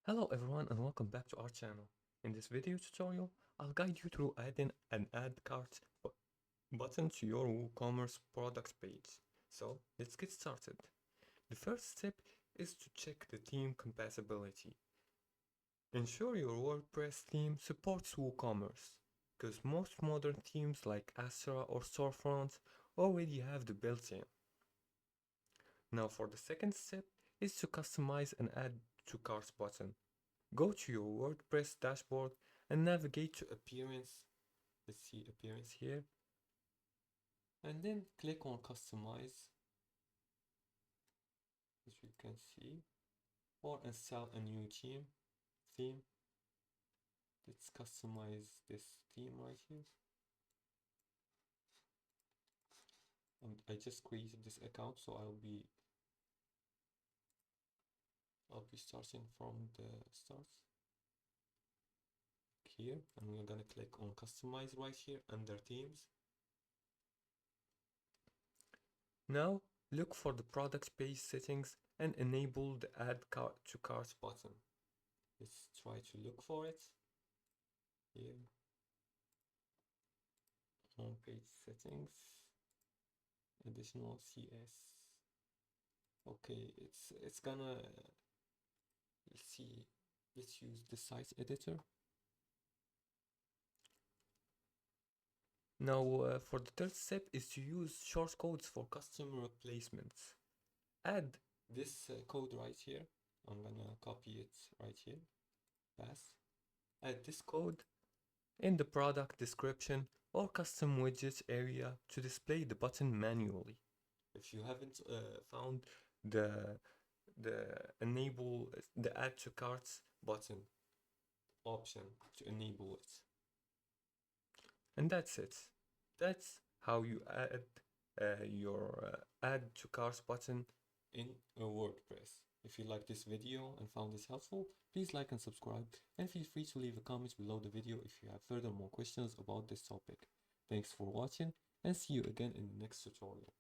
Hello everyone and welcome back to our channel. In this video tutorial, I'll guide you through adding an add cart button to your WooCommerce products page. So let's get started. The first step is to check the theme compatibility. Ensure your WordPress theme supports WooCommerce, because most modern themes like Astra or Storefront already have the built-in. Now for the second step is to customize an add to cart button. Go to your WordPress dashboard and navigate to Appearance. Let's see Appearance here. And then click on Customize, as you can see, or install a new theme. Let's customize this theme right here. And I just created this account, so I'll be starting from the start here, and we're gonna click on Customize right here under Themes. Now look for the product page settings and enable the add cart to cart button. Let's try to look for it here. Home page settings, additional CS. Okay, it's gonna, let's see, let's use the site editor. Now for the third step is to use shortcodes for custom replacements. Add this code right here. I'm gonna copy it right here. Pass. Add this code in the product description or custom widgets area to display the button manually. If you haven't found the enable the add to carts button option to enable it. And that's it. That's how you add your add to carts button in a WordPress. If you like this video and found this helpful, please like and subscribe, and feel free to leave a comment below the video if you have further more questions about this topic. Thanks for watching, and see you again in the next tutorial.